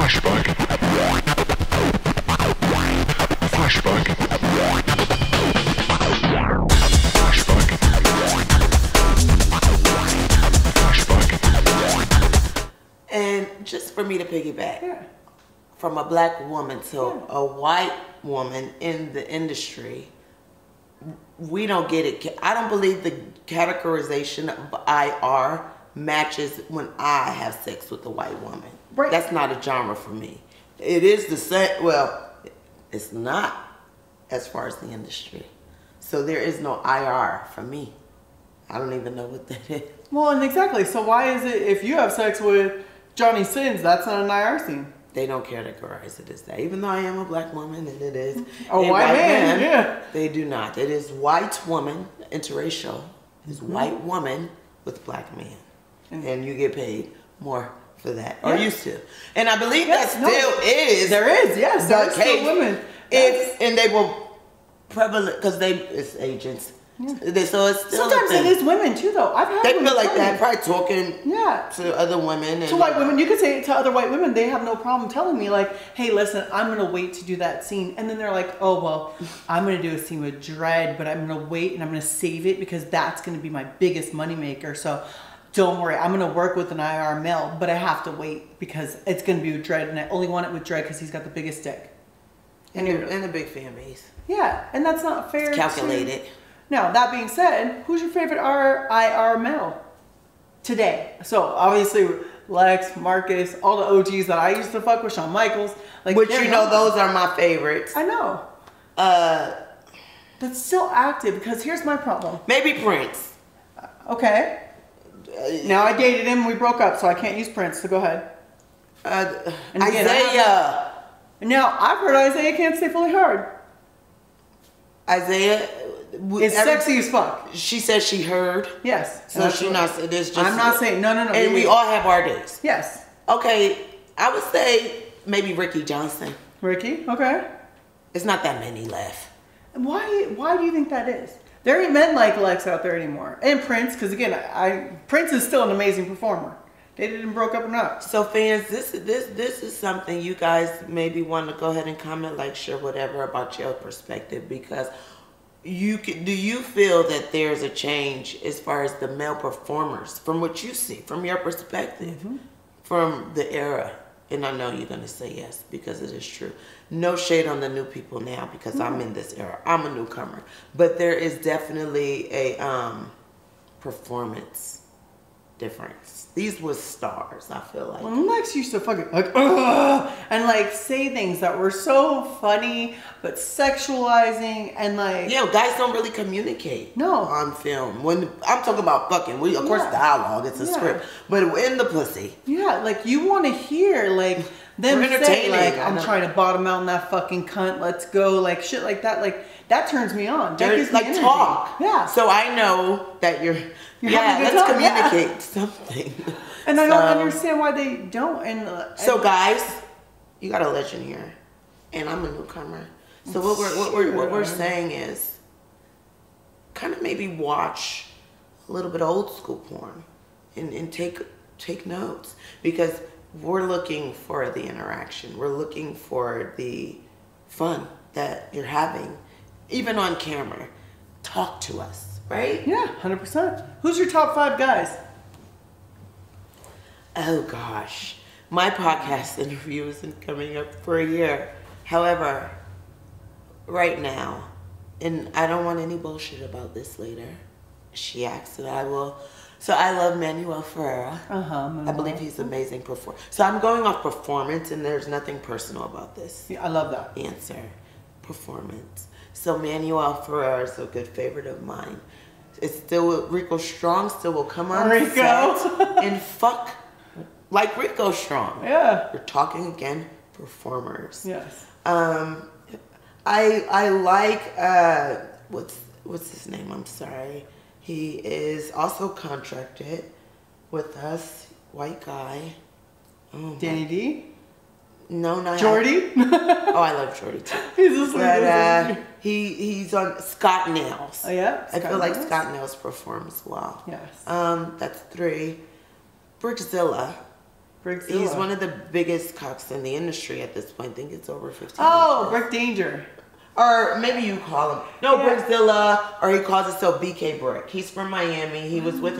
Flashback. Flashback. Flashback. Flashback. And just for me to piggyback, Yeah. from a black woman to a white woman in the industry, we don't get it. I don't believe the categorization of IR matches when I have sex with a white woman. Right. That's not a genre for me. It is the same. Well, it's not as far as the industry. So there is no IR for me. I don't even know what that is. Well, and exactly. So why is it if you have sex with Johnny Sins, that's not an IR scene? They don't categorize it as that. Even though I am a black woman and it is A white man, yeah. They do not. It is white woman, interracial. It's white woman with black man. And you get paid more for that. Or used to. And I believe that still is. There is, yes. There are still women. And they will prevalent because it's agents. Yeah. So it's still sometimes it is women too, though. I've had they women feel like tell that, me. probably talking to other women. And to white women, you could say it to other white women. They have no problem telling me, like, hey, listen, I'm going to wait to do that scene. And then they're like, oh, well, I'm going to do a scene with Dredd, but I'm going to wait and I'm going to save it because that's going to be my biggest moneymaker. So don't worry, I'm going to work with an IR male, but I have to wait because it's going to be with Dredd. And I only want it with Dredd because he's got the biggest dick. And a big fan base. Yeah, and that's not fair. It's calculated. Now, that being said, who's your favorite IR male today? So, obviously, Lex, Marcus, all the OGs that I used to fuck with, Shawn Michaels. Like, which you know, those are my favorites. I know. But still active, because here's my problem. Maybe Prince. Okay. Now, I dated him, we broke up, so I can't use Prince, so go ahead. And Isaiah. Now, I've heard Isaiah can't stay fully hard. Isaiah is sexy as fuck. She said she heard. Yes. So she not. It is just. I'm not saying no. And we all have our days. Yes. Okay, I would say maybe Ricky Johnson. Ricky, okay. It's not that many left. Why do you think that is? There ain't men like Lex out there anymore. And Prince, because again, Prince is still an amazing performer. They didn't broke up or not. So fans, this is something you guys maybe want to go ahead and comment, like, share, whatever about your perspective, because do you feel that there's a change as far as the male performers from what you see, from your perspective, from the era? And I know you're gonna say yes because it is true. No shade on the new people now because I'm in this era. I'm a newcomer, but there is definitely a performance difference. These were stars, I feel like. When Lex used to fucking like, ugh, and like say things that were so funny, but sexualizing and like. Yeah, guys don't really communicate. No. On film. When I'm talking about fucking, of course dialogue, it's a script, but in the pussy. Yeah, like you want to hear like them say like, I'm trying to bottom out in that fucking cunt. Let's go, like shit like that. Like that turns me on. That gives me like energy. talk. Yeah. So I know that you're let's communicate something. And I don't understand why they don't. And so guys, you got a legend here, and I'm a newcomer. So what we're saying is, kind of maybe watch a little bit of old school porn, and take notes, because we're looking for the interaction. We're looking for the fun that you're having, even on camera. Talk to us. Right? Yeah, 100%. Who's your top 5 guys? Oh gosh, my podcast interview isn't coming up for a year. However, right now, and I don't want any bullshit about this later. She asked and I will. So I love Manuel Ferreira. I believe he's an amazing performer. So I'm going off performance, and there's nothing personal about this. Yeah, I love that answer. Performance. So Manuel Ferreira is a good favorite of mine. It's still Rico Strong still will come on Rico set and fuck like Rico Strong. Yeah. We're talking again performers. Yes. I like what's his name? I'm sorry. He is also contracted with us. White guy. Oh, Danny D? No, not Jordy. Oh, I love Jordy too. He's a but he's on Scott Nails. Oh yeah. I feel like Scott Nails performs well. Yes. That's 3. Brickzilla. Brickzilla. He's one of the biggest cocks in the industry at this point. I think it's over 15 Oh, inches. Brick Danger. Or maybe you call him. No, Yeah. Brickzilla, or he calls himself BK Brick. He's from Miami. He was with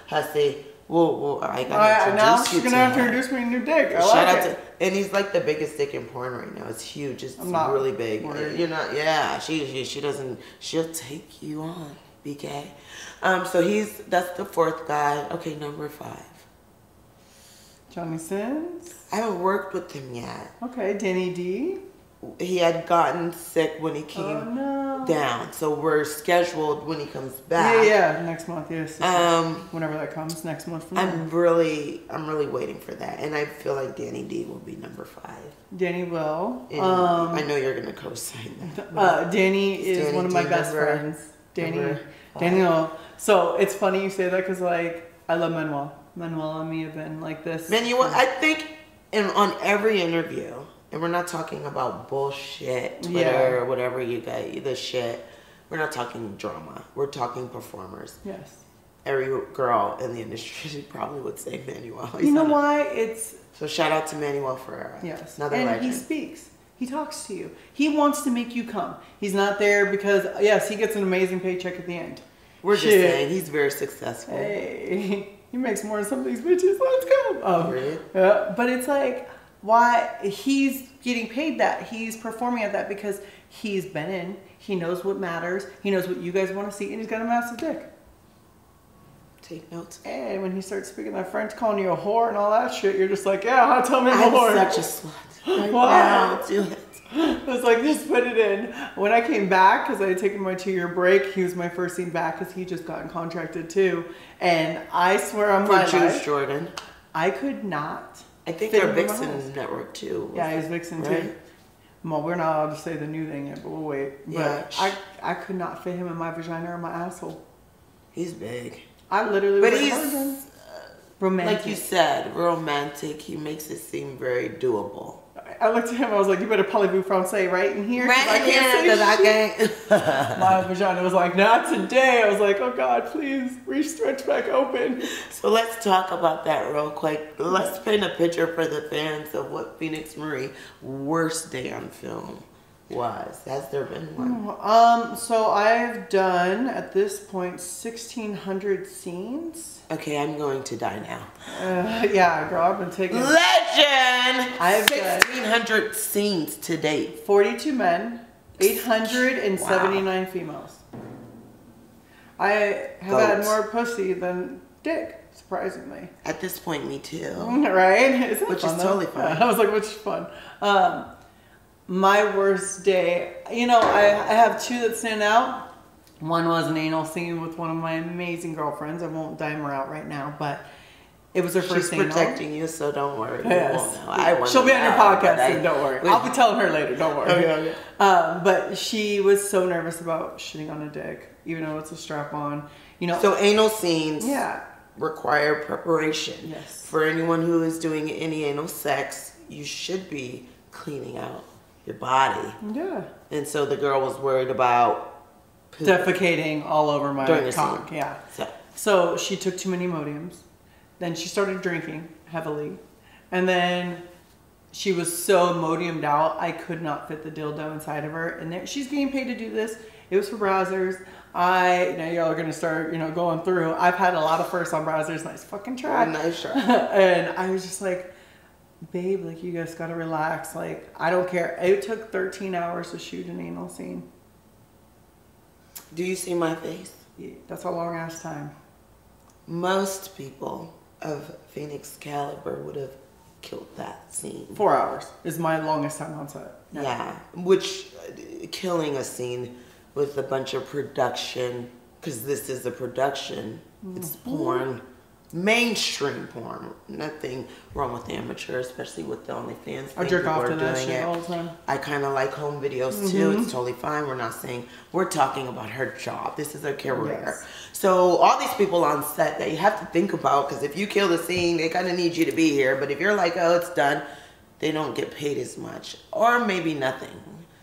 Hussey. Whoa, I gotta Now introduce she's you gonna to have to him. introduce me to new dick. I Shout like out it. to, and he's like the biggest dick in porn right now. It's huge. It's I'm not really big. worried. You're not. Yeah, she doesn't. She'll take you on, BK. So that's the fourth guy. Okay, number 5. Johnny Sins. I haven't worked with him yet. Okay, Danny D. He had gotten sick when he came Oh no. down, so we're scheduled when he comes back. Yeah, next month. Yes. Whenever that comes, next month. From now. I'm really waiting for that, and I feel like Danny D will be number 5. Danny will. And I know you're gonna co-sign that. Danny is Danny one of my D best number- friends. number 5. Daniel. So it's funny you say that because like I love Manuel. Manuel and me have been like this. I think on every interview, and we're not talking about bullshit, Twitter or whatever you got, the shit. We're not talking drama. We're talking performers. Yes. Every girl in the industry probably would say Manuel. You know why? It's So shout out to Manuel Ferreira. yes. Another and legend. he speaks. He talks to you. He wants to make you come. He's not there because yes, he gets an amazing paycheck at the end. We're just saying he's very successful. Hey, he makes more than some of these bitches. Let's go. Really? Yeah, but it's like, why he's getting paid that? He's performing at that because he's been in. He knows what matters. He knows what you guys want to see, and he's got a massive dick. Take notes. And when he starts speaking that French, calling you a whore and all that shit, you're just like, yeah, tell me I'm more. such a slut. Right Wow. now, do it. I was like, just put it in. When I came back, because I had taken my 2-year break, he was my first scene back because he just gotten contracted too. And I swear on my For Juice life, Jordan. I could not. I think fit they're him in my Vixen house. Network too. Yeah, he's Vixen Right? too. Well, we're not allowed to say the new thing yet, but we'll wait. Yeah. But I could not fit him in my vagina or my asshole. He's big. I literally But was he's, like, romantic. like you said, romantic. He makes it seem very doable. I looked at him, I was like, you better parlez-vous français right in here. 'cause I Right, can't yeah, say I shit. can't. My vagina was like, not today. I was like, oh God, please, re-stretch back open. So let's talk about that real quick. Let's paint a picture for the fans of what Phoenix Marie worst day on film was. Has there been one? So I've done, at this point, 1,600 scenes. Okay, I'm going to die now. Yeah, girl, I've been taking Legend! I've done- 1,600 scenes to date. 42 men, 879 females. I have had Goats. more pussy than dick, surprisingly. At this point, me too. Right? Isn't it Which fun, is though? totally fun. Yeah, I was like, which is fun. My worst day, you know, I have 2 that stand out. One was an anal scene with one of my amazing girlfriends. I won't dime her out right now, but it was her She's first anal. protecting you, so don't worry. You Yes. won't know. I won't She'll be know on your now, podcast but soon, don't worry. Wait. I'll be telling her later, don't worry. Okay. But she was so nervous about shitting on a dick, even though it's a strap on. You know, So anal scenes yeah. require preparation. Yes. For anyone who is doing any anal sex, you should be cleaning out your body. Yeah. And so the girl was worried about poop Defecating all over my during the cock. scene. Yeah. So So she took too many Imodiums. Then she started drinking heavily. And then she was so Imodiumed out, I could not fit the dildo inside of her. And there, she's getting paid to do this. It was for browsers. Now y'all are going to start, going through. I've had a lot of firsts on browsers. Nice fucking try. nice try. And I was just like, babe, like, you guys got to relax. Like, I don't care. It took 13 hours to shoot an anal scene. Do you see my face? Yeah, that's a long ass time. Most people of Phoenix caliber would have killed that scene. 4 hours is my longest time on set. Yeah, which killing a scene with a bunch of production, because this is a production. It's porn, mainstream porn. Nothing wrong with amateur, especially with the OnlyFans. I jerk off to that doing shit it. all the time. I kind of like home videos too. It's totally fine. We're not saying, we're talking about her job. This is her career. Yes. So all these people on set that you have to think about, because if you kill the scene, they kind of need you to be here. But if you're like, oh, it's done, they don't get paid as much, or maybe nothing.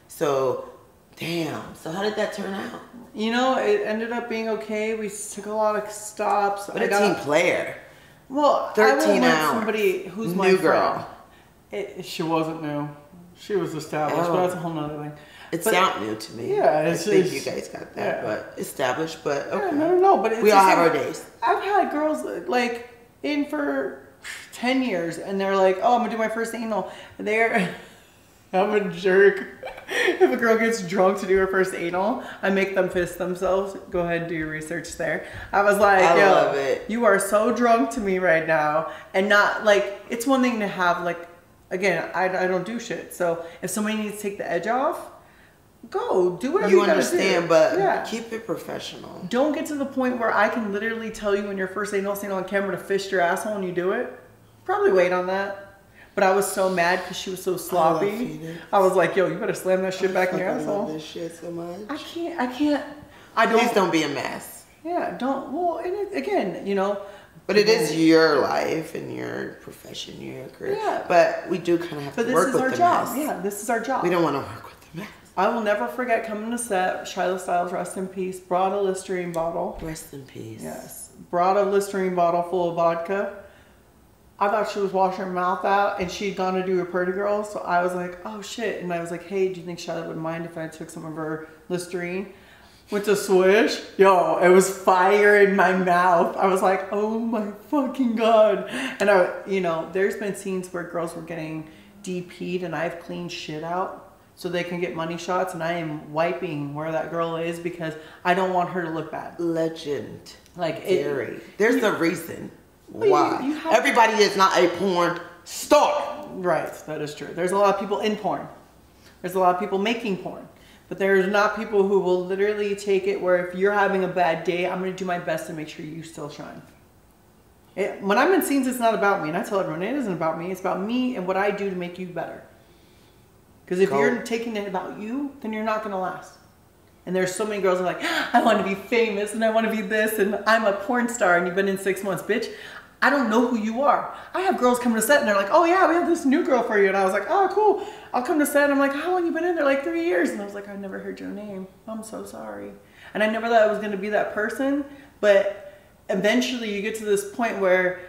So, damn. So how did that turn out? It ended up being okay. We took a lot of stops. What a team player. Well, 13 I hours. want somebody who's my New friend. girl. She wasn't new. She was established, but that's a whole nother thing. It But- sounds new to me. Yeah, I it's think just- you guys got that, yeah. but established. But Yeah, okay, no, but it's we all just have like- our days. I've had girls like in for 10 years, and they're like, "Oh, I'm gonna do my first anal." And they're, I'm a jerk. If a girl gets drunk to do her first anal, I make them fist themselves. Go ahead and do your research there. I was like, I "Yo, love it. you are so drunk to me right now," and not like it's one thing to have like. Again, I don't do shit. So if somebody needs to take the edge off, go do whatever you gotta understand, do. but Yeah. keep it professional. Don't get to the point where I can literally tell you in your first anal scene on camera to fist your asshole and you do it. Probably wait on that. But I was so mad because she was so sloppy. Phoenix. I was like, yo, you better slam that shit back in your I love asshole. this shit so much. I can't. I don't. Please don't be a mess. Yeah, don't. Well, and again, you know. But it is your life and your profession, your career. Yeah. But we do kind of have But to this work is with our the job. mess. Yeah, this is our job. We don't want to work with the mess. I will never forget coming to set. Shiloh Styles, rest in peace, brought a Listerine bottle. Rest in peace. Yes. Brought a Listerine bottle full of vodka. I thought she was washing her mouth out and she'd gone to do a Pretty Girl. So I was like, oh shit. And I was like, hey, do you think Charlotte would mind if I took some of her Listerine? Went to swish. Yo, it was fire in my mouth. I was like, oh my fucking God. And there's been scenes where girls were getting DP'd and I've cleaned shit out so they can get money shots. And I am wiping where that girl is because I don't want her to look bad. Legend. Like Theory. There's a reason Well, why. you have- Everybody is not a porn star. Right, that is true. There's a lot of people in porn. There's a lot of people making porn. But there's not people who will literally take it where if you're having a bad day, I'm going to do my best to make sure you still shine. When I'm in scenes, it's not about me. And I tell everyone, it isn't about me. It's about me and what I do to make you better. Because if you're taking it about you, then you're not going to last. And there's so many girls who are like, I want to be famous and I want to be this and I'm a porn star and you've been in 6 months. Bitch, I don't know who you are. I have girls come to set and they're like, oh yeah, we have this new girl for you. And I was like, oh cool. I'll come to set and I'm like, how long you been in there? Like 3 years. And I was like, I never heard your name. I'm so sorry. And I never thought I was going to be that person. But eventually you get to this point where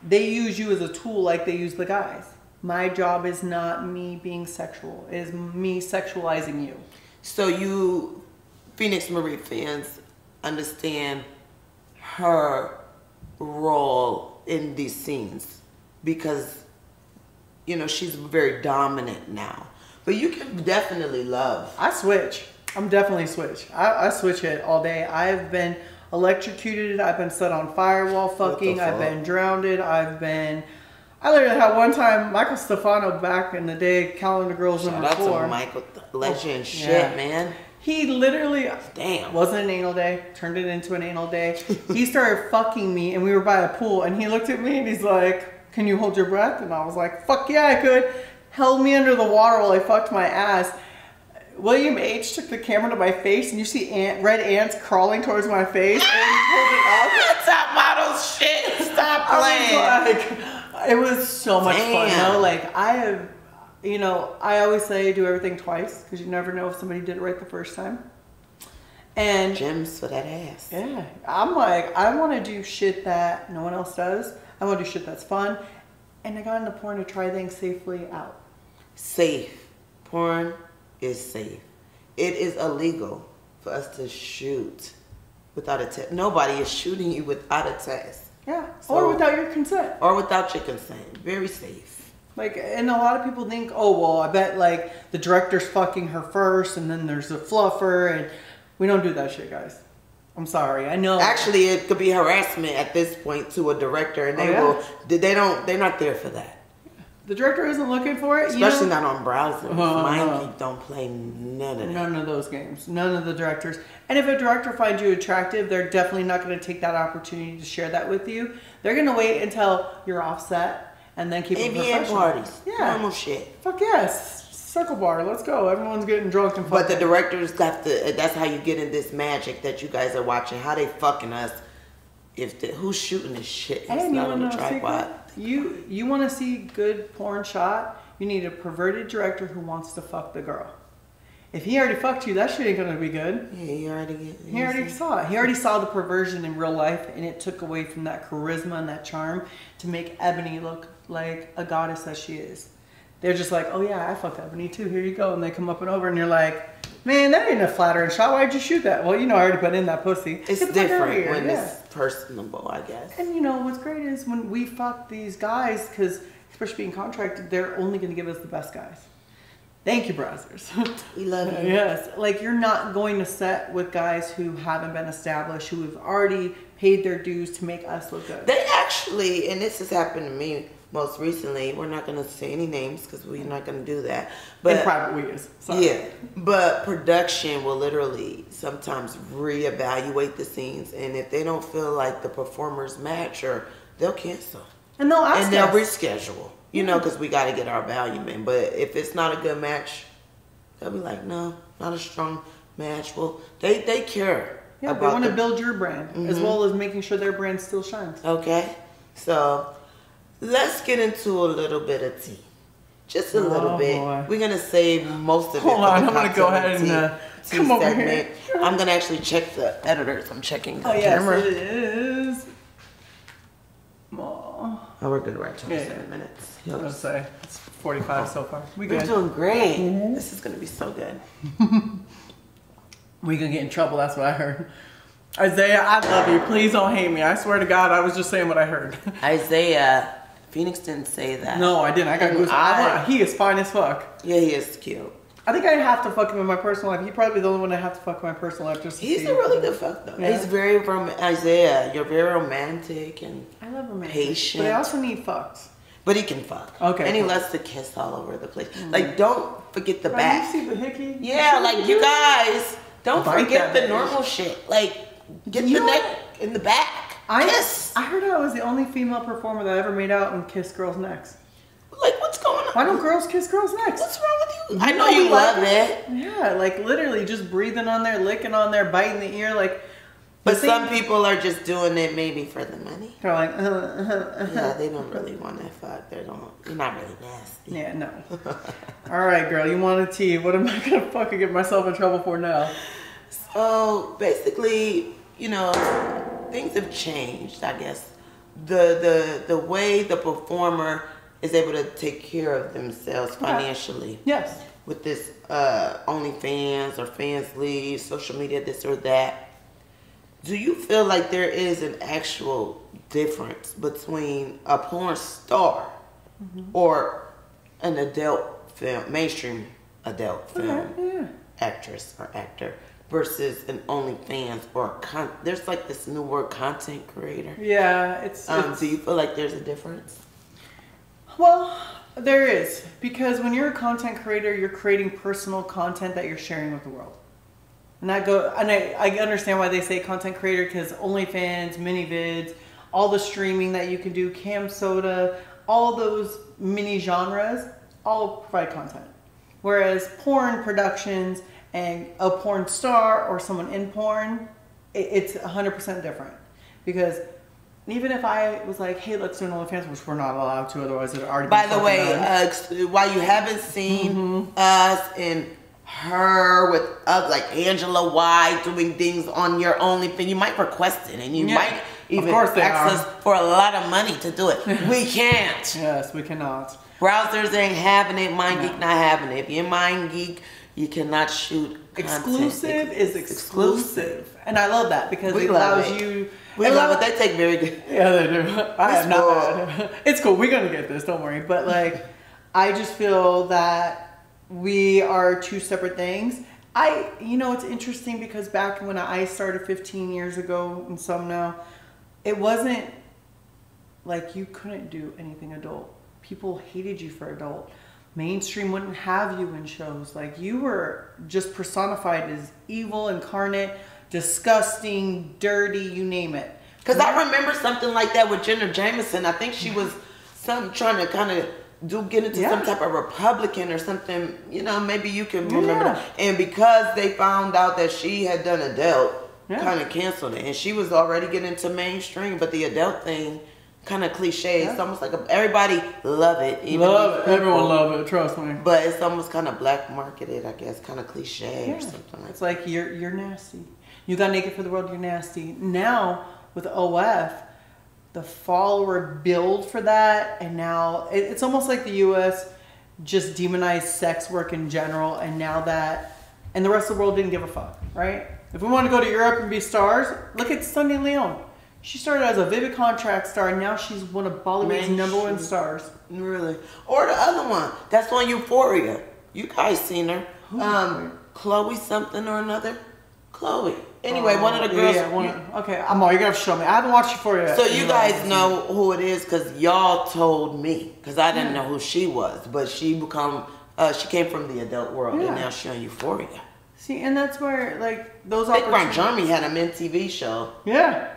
they use you as a tool like they use the guys. My job is not me being sexual. It is me sexualizing you. So you Phoenix Marie fans understand her role in these scenes because, she's very dominant now. But you can definitely love. I switch. I'm definitely switch. I switch it all day. I've been electrocuted. I've been set on fire while fucking. I've been drowned. I literally had one time, Michael Stefano back in the day, Calendar Girls Shout number out 4. to Michael, legend shit, yeah. man. He literally, Damn. wasn't an anal day, turned it into an anal day. He started fucking me and we were by a pool and he looked at me and he's like, can you hold your breath? And I was like, fuck yeah, I could. Held me under the water while I fucked my ass. William H. took the camera to my face and you see red ants crawling towards my face and he pulled it up. Top model shit. Stop I playing. was like, it was so much fun. Damn. Like I have, I always say do everything twice because you never know if somebody did it right the first time. And Gems for that ass. yeah, I'm like, I want to do shit that no one else does. I want to do shit that's fun. And I got into porn to try things safely out. Safe. Porn is safe. It is illegal for us to shoot without a test. Nobody is shooting you without a test. Yeah, So- or without your consent. Or without your consent. Very safe. Like, and a lot of people think, oh, well, I bet, like, the director's fucking her first, and then there's a fluffer, and we don't do that shit, guys. I'm sorry, I know. Actually, it could be harassment at this point to a director, and they're not there for that. The director isn't looking for it. Especially not on browsers. Uh-huh. Mine don't play none of that. None of those games. None of the directors. And if a director finds you attractive, they're definitely not going to take that opportunity to share that with you. They're going to wait until you're offset and then keep it ABN professional. parties. Yeah. Normal shit. Fuck yes. Circle bar. Let's go. Everyone's getting drunk and But fucking. the directors got the, that's how you get in this magic that you guys are watching. How they fucking us. Who's shooting this shit? It's And you not want on to the know a tripod. secret? You want to see good porn shot? You need a perverted director who wants to fuck the girl. if he already fucked you, that shit ain't gonna be good. Yeah, he He already saw it. He already saw the perversion in real life, and it took away from that charisma and that charm to make Ebony look like a goddess that she is. They're just like, oh yeah, I fucked Ebony too. Here you go. And they come up and over, and you're like, man, that ain't a flattering shot. Why'd you shoot that? Well, you know, I already put in that pussy. It's Get the fuck out of different here. when Yeah. it's personable, I guess. And you know what's great is when we fuck these guys, because especially being contracted, they're only going to give us the best guys. Thank you, browsers. We love you. Yes, like you're not going to set with guys who haven't been established, who have already paid their dues to make us look good. They actually, and this has happened to me most recently. We're not going to say any names because we're not going to do that. But in private, we is. Sorry. yeah, but production will literally sometimes reevaluate the scenes, and if they don't feel like the performers match, or they'll cancel And they'll ask and they'll us. reschedule. You know, because we got to get our value in. But if it's not a good match, they'll be like, no, not a strong match. Well, they care. Yeah, they want to build your brand as well as making sure their brand still shines. Okay, so let's get into a little bit of tea. Just a little bit. Boy. We're gonna save most of it. Hold for on, the I'm gonna go cocktail ahead and tea come over segment. here. I'm gonna actually check the editors. I'm checking the Oh yes, camera. it is. Oh, Oh, we're good. We're at 27 Yeah. minutes. I was gonna say it's 45 so far. We We're good. doing great. This is gonna be so good. We gonna get in trouble. That's what I heard. Isaiah, I love you. Please don't hate me. I swear to God, I was just saying what I heard. Isaiah, Phoenix didn't say that. No, I didn't. I got goosebumps. He is fine as fuck. Yeah, he is cute. I think I have to fuck him in my personal life. He's probably the only one I have to fuck in my personal life just to He's see. a really good fuck though. Yeah. He's very Isaiah. You're very romantic and I love romantic. patient. But I also need fucks. But he can fuck. Okay, And he cool. loves to kiss all over the place. Like, don't forget the back. You see the hickey? Yeah, like you guys, don't Bite forget that the bitch. normal shit. Like, get You the know neck in the back. Kiss. I heard I was the only female performer that ever made out and kissed girls' necks. Like, what's going on? Why don't girls kiss girls' necks? What's wrong with you? I You know know you we like love it. Yeah, like literally just breathing on there, licking on there, biting the ear, like. But the some thing- people are just doing it maybe for the money. They're like, Yeah, they don't really want to fuck. They're not really nasty. yeah, no. All right, girl, you want a tea? What am I gonna fucking get myself in trouble for now? So basically, you know, things have changed. I guess the way the performer is able to take care of themselves financially. Yes. With this OnlyFans or Fans Leave, social media, this or that. Do you feel like there is an actual difference between a porn star or an adult film, mainstream adult film Yeah. actress or actor versus an OnlyFans or there's like this new word, content creator? Yeah, it's Do you feel like there's a difference? well, there is, because when you're a content creator, you're creating personal content that you're sharing with the world. And I understand why they say content creator, because OnlyFans, mini vids, all the streaming that you can do, Cam Soda, all those mini genres, all provide content. Whereas porn productions and a porn star or someone in porn, it's 100% different. Because even if I was like, hey, let's do an OnlyFans, which we're not allowed to, otherwise it already. By the way, while you haven't seen us and her with like Angela White doing things on your OnlyFans, you might request it and you might even ask us for a lot of money to do it. We can't. Yes, we cannot. Browsers ain't having it. MindGeek not having it. If you're MindGeek, you cannot shoot content. Exclusive is exclusive. And I love that because We it love allows it. you. We love it. They take very good. Yeah, they do. I have cool. not had. It's cool. We're gonna get this. Don't worry. But like, I just feel that we are two separate things. It's interesting because back when I started 15 years ago and some now, it wasn't like you couldn't do anything adult. People hated you for adult. Mainstream wouldn't have you in shows. Like, you were just personified as evil, incarnate, disgusting, dirty, you name it. Because I remember something like that with Jenna Jameson. I think she was trying to kind of get into some type of Republican or something. Maybe you can remember that. And because they found out that she had done adult, kind of canceled it. And she was already getting into mainstream, but the adult thing kind of cliche. It's almost like everybody love it. Even Love it. these Everyone people. love it. Trust me. But it's almost kind of black marketed, I guess, kind of cliche or something like It's that. like you're nasty. You got naked for the world. You're nasty. Now with OF, the follower build for that, and now it's almost like the U.S. just demonized sex work in general, and now that, and the rest of the world didn't give a fuck, right? If we want to go to Europe and be stars, look at Sunny Leone. She started as a Vivid Contract star, and now she's one of Bollywood's #1 stars. Really? Or the other one. That's on Euphoria. You guys seen her. Chloe something or another. Chloe. Anyway, one of the girls. Okay, you're going to have to show me. I haven't watched Euphoria yet. So you guys know who it is because y'all told me. Because I didn't know who she was. But she came from the adult world, and now she's on Euphoria. See, and that's where, like, those Big Brown Jeremy had an MTV show. Yeah.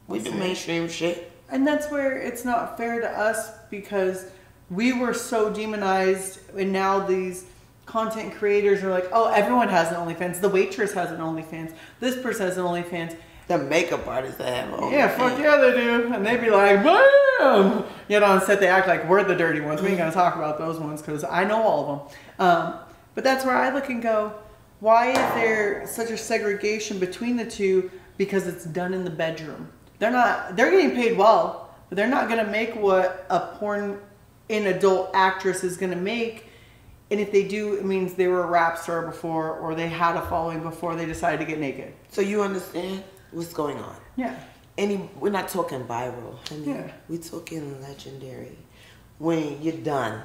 We do mainstream shit. And that's where it's not fair to us because we were so demonized, and now these content creators are like, oh, everyone has an OnlyFans. The waitress has an OnlyFans. This person has an OnlyFans. The makeup artists that have OnlyFans. Yeah, fuck yeah, they do. And they be like, bam! Yet on set, they act like we're the dirty ones. We ain't going to talk about those ones because I know all of them. But that's where I look and go, why is there such a segregation between the two? Because it's done in the bedroom. They're getting paid well, but they're not going to make what a porn in adult actress is going to make. And if they do, it means they were a rap star before, or they had a following before they decided to get naked. So you understand what's going on? Yeah. We're not talking viral, honey. Yeah. We're talking legendary. When you're done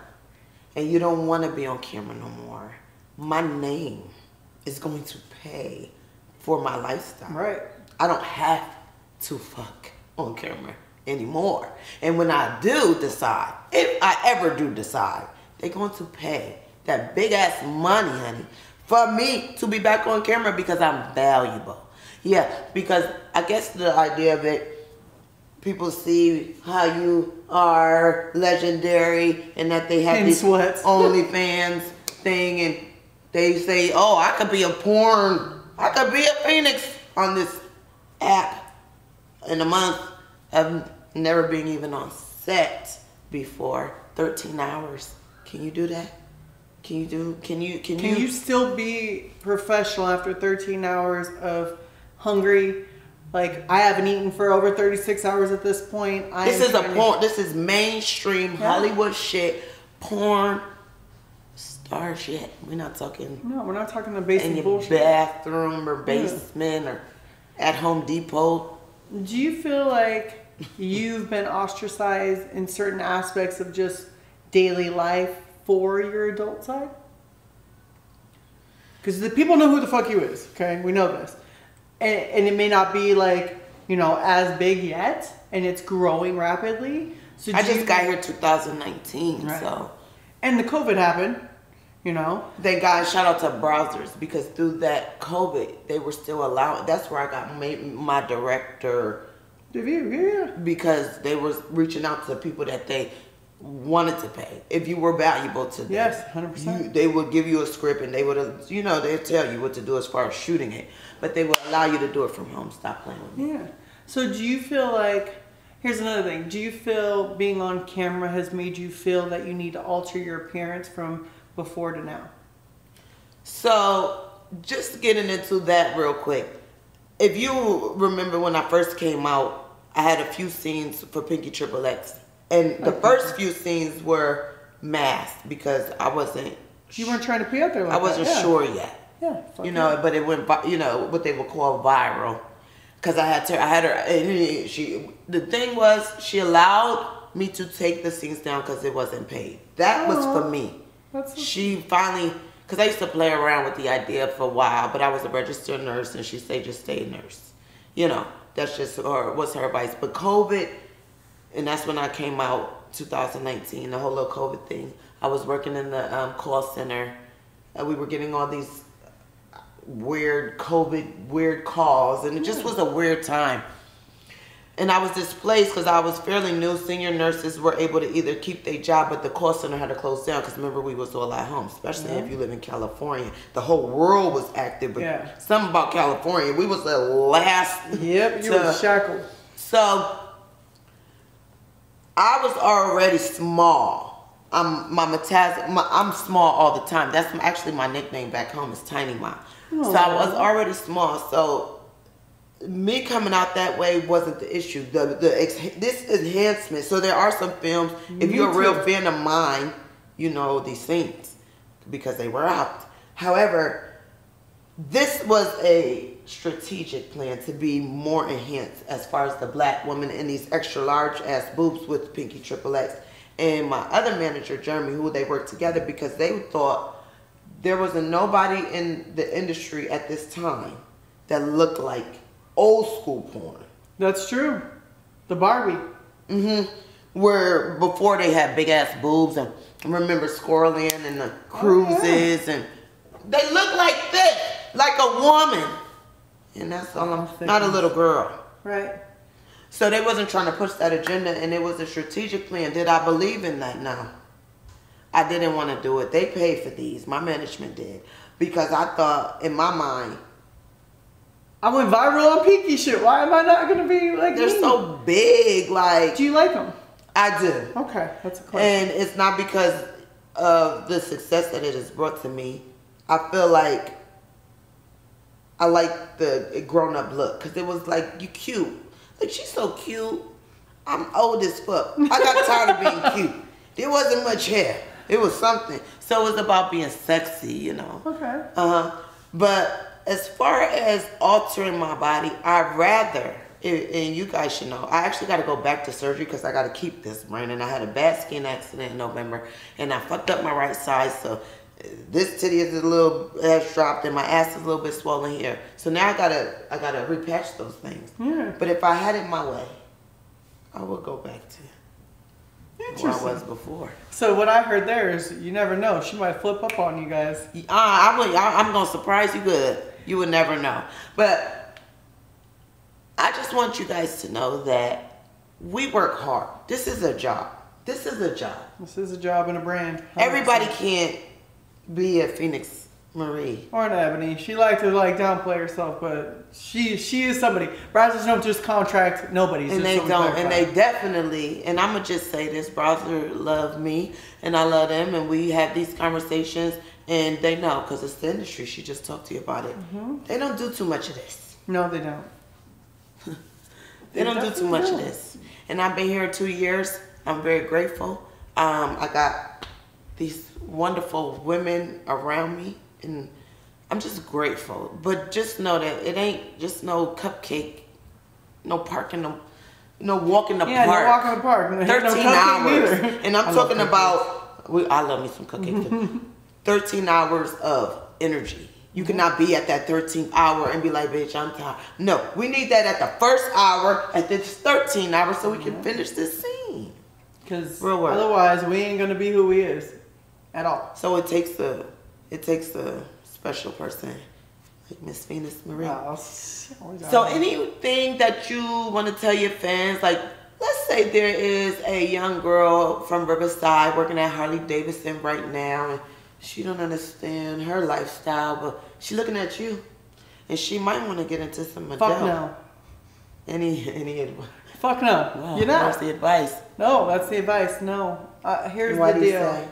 and you don't want to be on camera no more, my name is going to pay for my lifestyle. Right. I don't have to fuck on camera anymore. And when I do decide, if I ever do decide, they're going to pay that big ass money, honey, for me to be back on camera because I'm valuable. Yeah, because I guess the idea of it, people see how you are legendary and that they have this OnlyFans thing, and they say, oh, I could be a phoenix on this app in a month. I've never been even on set before. 13 hours. Can you do that? Can you still be professional after 13 hours of hungry? Like, I haven't eaten for over 36 hours at this point. This is mainstream Hollywood shit. Porn star shit. We're not talking. No, we're not talking the basic in your bullshit. bathroom or basement or at Home Depot. Do you feel like you've been ostracized in certain aspects of just daily life for your adult side? Because the people know who the fuck you is, okay? We know this. And it may not be like, as big yet, and it's growing rapidly. So I just got here 2019, right. So. And the COVID happened, Thank God, shout out to browsers, because through that COVID, they were still allowed. That's where I got my director. Yeah. Because they was reaching out to people that they wanted to pay. If you were valuable to them. Yes, 100%. They would give you a script and they would, they'd tell you what to do as far as shooting it. But they would allow you to do it from home. Stop playing with me. Yeah. So do you feel like, here's another thing. Do you feel being on camera has made you feel that you need to alter your appearance from before to now? So, just getting into that real quick. If you remember when I first came out, I had a few scenes for Pinky Triple X. And the first few scenes were masked because I wasn't... You weren't trying to be out there like that. I wasn't sure yet. Yeah. But it went, what they would call viral. Because I had her, the thing was, she allowed me to take the scenes down because it wasn't paid. That was for me. She finally, because I used to play around with the idea for a while, but I was a registered nurse and she said, just stay a nurse. That's just what's her advice. But COVID, and that's when I came out, 2019, the whole little COVID thing. I was working in the call center and we were getting all these weird calls, and it just was a weird time. And I was displaced because I was fairly new. Senior nurses were able to either keep their job, but the call center had to close down because remember, we was all at home, especially if you live in California. The whole world was active, but something about California, we was the last. Yep, you were shackled. So I was already small. I'm small all the time. That's actually my nickname back home is Tiny Mom. So I was already small. So me coming out that way wasn't the issue. This enhancement. So there are some films. If you're a real fan of mine, you know these scenes because they were out. However, this was a strategic plan to be more enhanced as far as the black woman and these extra large ass boobs with Pinky Triple X. And my other manager, Jeremy, who they worked together because they thought there wasn't nobody in the industry at this time that looked like old school porn. That's true. The Barbie. Where before they had big ass boobs and I remember Scoreland and the cruises and they look like this, like a woman. And that's all I'm not a little girl. Right. So they wasn't trying to push that agenda and it was a strategic plan. Did I believe in that? No. I didn't want to do it. They paid for these. My management did. Because I thought, in my mind, I went viral on Pinky shit. Why am I not going to be like they're so big. Like, do you like them? I do. Okay, that's a question. And it's not because of the success that it has brought to me. I feel like I like the grown-up look. Because it was like, you cute. Like, she's so cute. I'm old as fuck. I got tired of being cute. There wasn't much hair. It was something. So it was about being sexy, you know. Okay. But as far as altering my body, I'd rather, and you guys should know, I actually got to go back to surgery because I got to keep this brain. And I had a bad skin accident in November. And I fucked up my right side. So this titty is a little has dropped and my ass is a little bit swollen here. So now I gotta repatch those things. Yeah. But if I had it my way, I would go back to where I was before. So what I heard there is you never know. She might flip up on you guys. I'm gonna surprise you good. You would never know. But I just want you guys to know that we work hard. This is a job. This is a job. This is a job and a brand. 100%. Everybody can't be a Phoenix Marie. Or an Ebony. She likes to downplay herself, but she is somebody. Browsers don't just contract nobody. And they don't. And they definitely, and I'm going to just say this, Browser love me and I love them and we have these conversations and they know because it's the industry. She just talked to you about it. They don't do too much of this. No, they don't. They don't do too much of this. And I've been here 2 years. I'm very grateful. I got these wonderful women around me and I'm just grateful. But just know that it ain't just no cupcake, no parking, no walk in the park. Yeah, no walk in the park. 13 hours. And I'm talking about, I love me some cupcake too. 13 hours of energy. You cannot be at that 13th hour and be like, bitch, I'm tired. No, we need that at the first hour, at this 13 hours so we can finish this scene. Because otherwise we ain't going to be who we is at all. So it takes a special person like Miss Venus Marie. So anything that you want to tell your fans, like let's say there is a young girl from Riverside working at Harley Davidson right now and she don't understand her lifestyle, but she looking at you and she might want to get into some adult. Fuck no. Any advice? Fuck no. Wow, You're not. That's the advice. No, that's the advice. No. Here's Why the do you deal. say?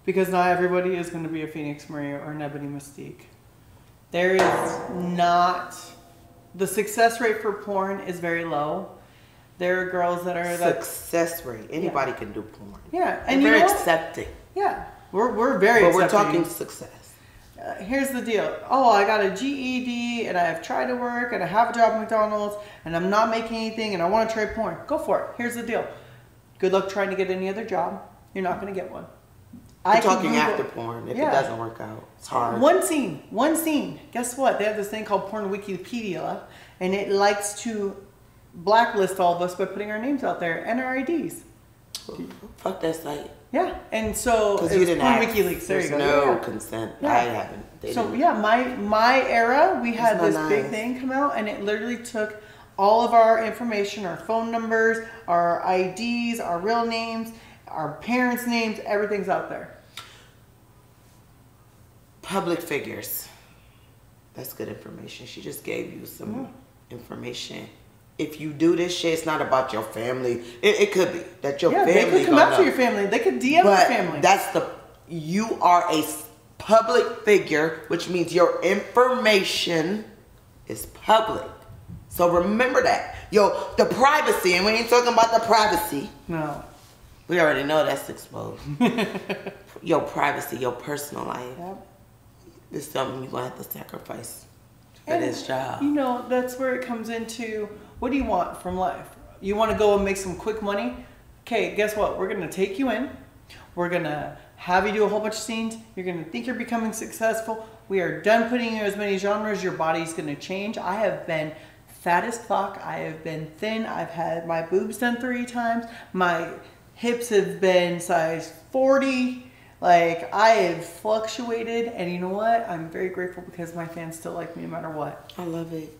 Because not everybody is going to be a Phoenix Marie or an Ebony Mystique. There is not... The success rate for porn is very low. There are girls that are... Success rate. Anybody can do porn. Yeah. And they're accepting. Yeah. We're very accepting. But we're talking success. Here's the deal. Oh, I got a GED and I've tried to work and I have a job at McDonald's and I'm not making anything and I want to try porn. Go for it. Here's the deal. Good luck trying to get any other job. You're not going to get one. I'm talking after porn. If it doesn't work out, it's hard. One scene. Guess what? They have this thing called Porn Wikipedia and it likes to blacklist all of us by putting our names out there and our IDs. Fuck that site. Yeah, and so because you didn't ask. WikiLeaks. There There's you go. No consent. Yeah. I haven't. So yeah, my era, we had this big thing come out, and it literally took all of our information, our phone numbers, our IDs, our real names, our parents' names, everything's out there. Public figures. That's good information. She just gave you some information if you do this shit, it's not about your family. It could be that your Yeah, family. they could come after your family. They could DM your family. You are a public figure, which means your information is public. So remember that. The privacy, and we ain't talking about the privacy. No. We already know that's exposed. Your privacy, your personal life. Yep. It's something you're going to have to sacrifice for this job. You know, that's where it comes into, what do you want from life? You want to go and make some quick money? Okay, guess what? We're going to take you in. We're going to have you do a whole bunch of scenes. You're going to think you're becoming successful. We are done putting you in as many genres. Your body's going to change. I have been fat as fuck. I have been thin. I've had my boobs done 3 times. My hips have been size 40. Like, I have fluctuated. And you know what? I'm very grateful because my fans still like me no matter what. I love it.